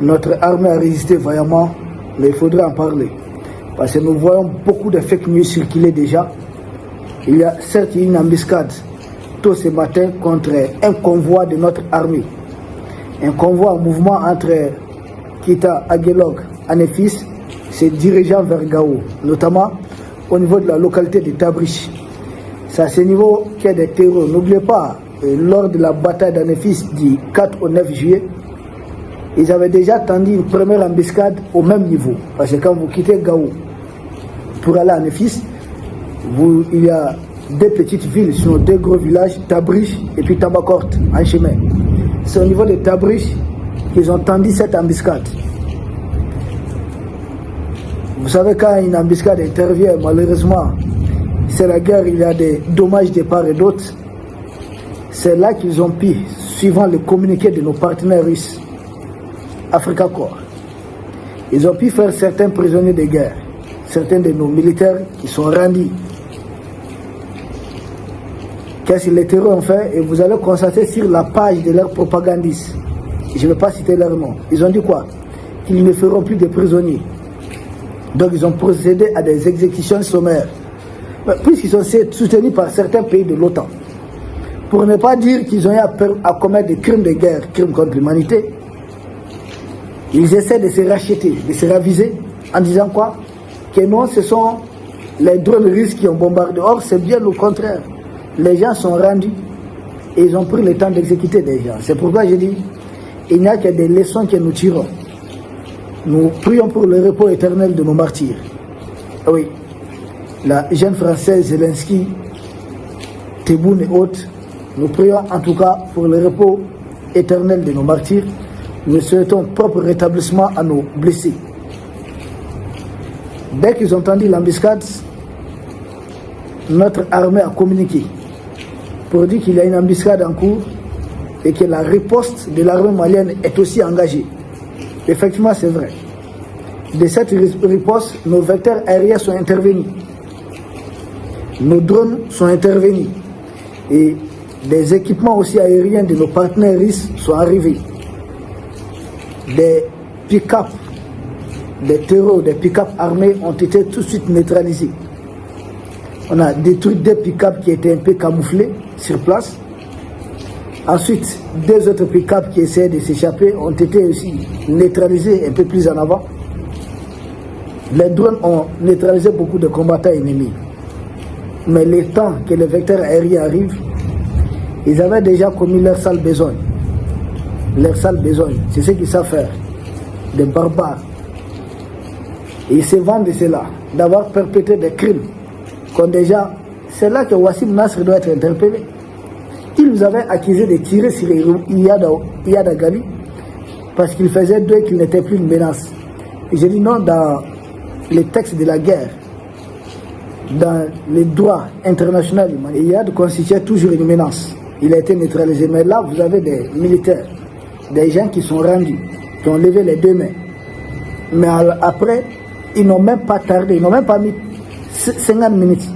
Notre armée a résisté vaillamment, mais il faudrait en parler. Parce que nous voyons beaucoup de fake news circuler déjà. Il y a certes une embuscade tôt ce matin contre un convoi de notre armée. Un convoi en mouvement entre Kita, Aguelog, Anefis, se dirigeant vers Gao, notamment au niveau de la localité de Tabriche. C'est à ce niveau qu'il y a des terreaux. N'oubliez pas, lors de la bataille d'Anefis du 4 au 9 juillet, ils avaient déjà tendu une première embuscade au même niveau. Parce que quand vous quittez Gao pour aller à Anefis, il y a deux petites villes, sinon deux gros villages, Tabriche et puis Tabakorte, en chemin. C'est au niveau de Tabriche qu'ils ont tendu cette embuscade. Vous savez, quand une embuscade intervient, malheureusement, c'est la guerre, il y a des dommages de part et d'autre. C'est là qu'ils ont pu, suivant le communiqué de nos partenaires russes, Africa Corps, ils ont pu faire certains prisonniers de guerre, certains de nos militaires qui sont rendus. Qu'est-ce que les terroristes ont fait? Et vous allez constater sur la page de leurs propagandistes, je ne vais pas citer leur nom, ils ont dit quoi? Qu'ils ne feront plus de prisonniers. Donc ils ont procédé à des exécutions sommaires, puisqu'ils sont soutenus par certains pays de l'OTAN. Pour ne pas dire qu'ils ont eu à commettre des crimes de guerre, crimes contre l'humanité, ils essaient de se racheter, de se raviser, en disant quoi? Que non, ce sont les drones russes qui ont bombardé. Or, c'est bien le contraire. Les gens sont rendus et ils ont pris le temps d'exécuter des gens. C'est pourquoi je dis, il n'y a que des leçons que nous tirons. Nous prions pour le repos éternel de nos martyrs. Oui, la jeune française Zelensky, Tebboune et autres, nous prions en tout cas pour le repos éternel de nos martyrs. Nous souhaitons propre rétablissement à nos blessés. Dès qu'ils ont entendu l'embuscade, notre armée a communiqué pour dire qu'il y a une embuscade en cours et que la riposte de l'armée malienne est aussi engagée. Effectivement, c'est vrai. De cette riposte, nos vecteurs aériens sont intervenus. Nos drones sont intervenus. Et des équipements aussi aériens de nos partenaires russes sont arrivés. Des pick-up, des terreaux, des pick-up armés ont été tout de suite neutralisés. On a détruit des pick-up qui étaient un peu camouflés sur place. Ensuite, deux autres pick-up qui essayaient de s'échapper ont été aussi neutralisés un peu plus en avant. Les drones ont neutralisé beaucoup de combattants ennemis. Mais le temps que les vecteurs aériens arrivent, ils avaient déjà commis leur sale besogne. Leur sale besogne, c'est ce qu'ils savent faire. Des barbares. Et ils se vendent de cela, d'avoir perpétré des crimes. Comme déjà, c'est là que Wassim Nasr doit être interpellé. Il nous avait accusé de tirer sur Iyad Gali parce qu'il faisait d'eux qu'il n'était plus une menace. Et j'ai dit non, dans les textes de la guerre, dans les droits internationaux, Iyad constituait toujours une menace. Il a été neutralisé. Mais là, vous avez des militaires, des gens qui sont rendus, qui ont levé les deux mains. Mais après, ils n'ont même pas tardé, ils n'ont même pas mis 50 minutes.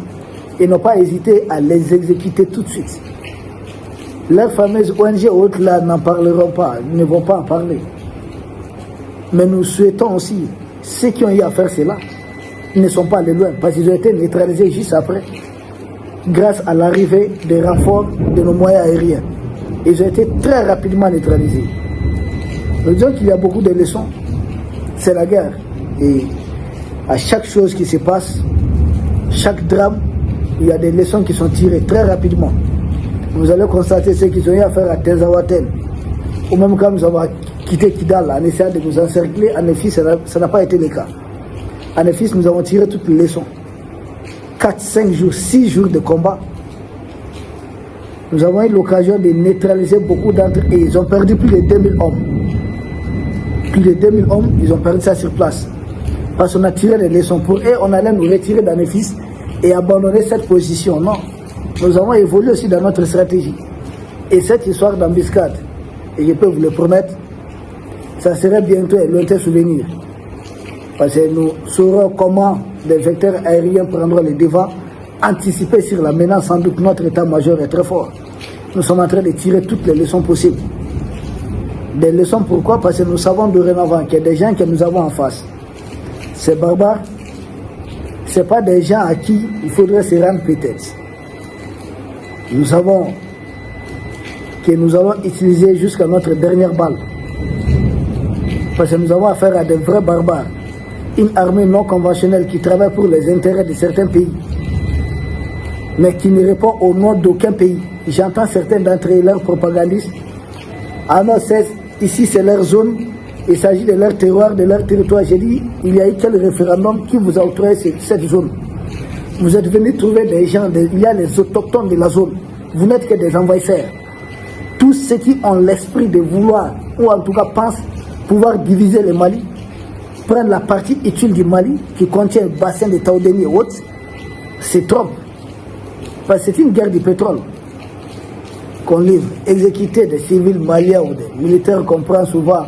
Ils n'ont pas hésité à les exécuter tout de suite. Leurs fameuses ONG ou autres là n'en parleront pas, ils ne vont pas en parler. Mais nous souhaitons aussi, ceux qui ont eu à faire cela, ils ne sont pas allés loin, parce qu'ils ont été neutralisés juste après, grâce à l'arrivée des renforts de nos moyens aériens. Ils ont été très rapidement neutralisés. Nous disons qu'il y a beaucoup de leçons. C'est la guerre. Et à chaque chose qui se passe, chaque drame, il y a des leçons qui sont tirées très rapidement. Vous allez constater ceux qui ont eu à faire à Tezawaten, ou même quand nous avons quitté Kidal en essayant de nous encercler, en effet, ça n'a pas été le cas. En effet, nous avons tiré toutes les leçons. 4, 5 jours, 6 jours de combat. Nous avons eu l'occasion de neutraliser beaucoup d'entre eux et ils ont perdu plus de 2000 hommes. Plus de 2000 hommes, ils ont perdu ça sur place. Parce qu'on a tiré des leçons. Pour eux, on allait nous retirer d'Anefis et abandonner cette position. Non. Nous avons évolué aussi dans notre stratégie. Et cette histoire d'embuscade, et je peux vous le promettre, ça serait bientôt un lointain souvenir. Parce que nous saurons comment les vecteurs aériens prendront les devants, anticiper sur la menace. Sans doute notre état-major est très fort. Nous sommes en train de tirer toutes les leçons possibles. Des leçons, pourquoi? Parce que nous savons dorénavant qu'il y a des gens que nous avons en face. Ces barbares, ce n'est pas des gens à qui il faudrait se rendre peut-être. Nous savons que nous allons utiliser jusqu'à notre dernière balle. Parce que nous avons affaire à des vrais barbares. Une armée non conventionnelle qui travaille pour les intérêts de certains pays, mais qui ne répond au nom d'aucun pays. J'entends certains d'entre eux, leurs propagandistes. Ah non, ici c'est leur zone, il s'agit de leur terroir, de leur territoire. J'ai dit, il y a eu quel référendum qui vous a octroyé cette zone? Vous êtes venus trouver des gens, il y a les autochtones de la zone. Vous n'êtes que des envahisseurs. Tous ceux qui ont l'esprit de vouloir, ou en tout cas pensent pouvoir diviser le Mali, prendre la partie utile du Mali, qui contient le bassin de Taoudéni et autres, c'est trop. Parce que c'est une guerre du pétrole qu'on livre. Exécuter des civils maliens ou des militaires qu'on prend souvent,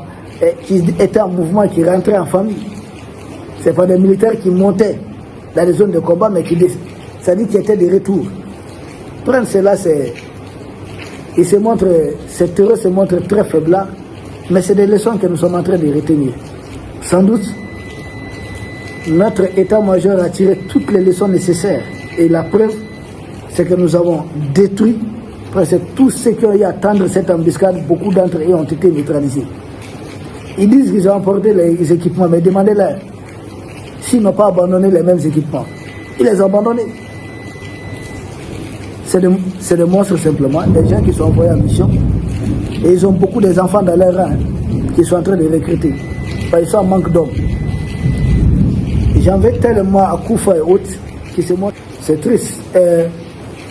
qui étaient en mouvement, qui rentraient en famille. Ce n'est pas des militaires qui montaient dans les zones de combat, mais ça dit qu'ils étaient de retour. Prendre cela, cette terreur se montre très faible là, mais c'est des leçons que nous sommes en train de retenir. Sans doute, notre état-major a tiré toutes les leçons nécessaires. Et la preuve, c'est que nous avons détruit presque tous ceux qui ont eu à tendre cette embuscade. Beaucoup d'entre eux ont été neutralisés. Ils disent qu'ils ont emporté les équipements, mais demandez-leur s'ils n'ont pas abandonné les mêmes équipements. Ils les ont abandonnés. C'est des monstres simplement, des gens qui sont envoyés en mission. Et ils ont beaucoup des enfants dans leur rang qui sont en train de recruter. Ils sont en manque d'hommes. J'en veux tellement à Koufa et autres qui se montrent. C'est triste.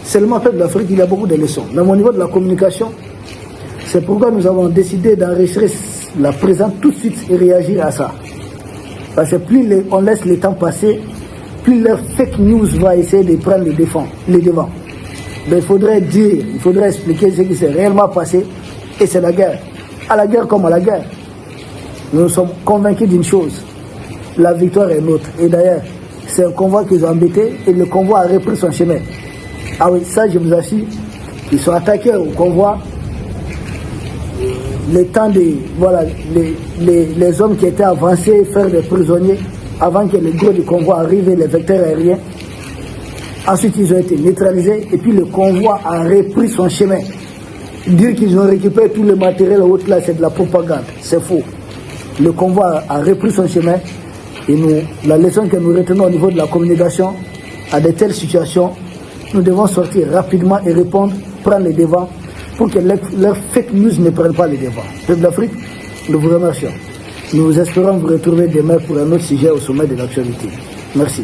Seulement fait de l'Afrique, il y a beaucoup de leçons. Même au niveau de la communication, c'est pourquoi nous avons décidé d'enregistrer la présence tout de suite et réagir à ça. Parce que plus on laisse le temps passer, plus leur fake news va essayer de prendre les devants. Mais il faudrait dire, il faudrait expliquer ce qui s'est réellement passé. Et c'est la guerre. À la guerre comme à la guerre. Nous sommes convaincus d'une chose. La victoire est nôtre. Et d'ailleurs, c'est un convoi qu'ils ont embêté et le convoi a repris son chemin. Ah oui, ça je vous assure. Ils sont attaqués au convoi. Le temps de... Voilà, les hommes qui étaient avancés faire des prisonniers avant que le gros du convoi arrive et les vecteurs aériens. Ensuite, ils ont été neutralisés et puis le convoi a repris son chemin. Dire qu'ils ont récupéré tout le matériel au haut là, c'est de la propagande. C'est faux. Le convoi a repris son chemin et la leçon que nous retenons au niveau de la communication à de telles situations, nous devons sortir rapidement et répondre, prendre les devants pour que leurs fake news ne prennent pas les devants. Peuple d'Afrique, nous vous remercions. Nous espérons vous retrouver demain pour un autre sujet au sommet de l'actualité. Merci.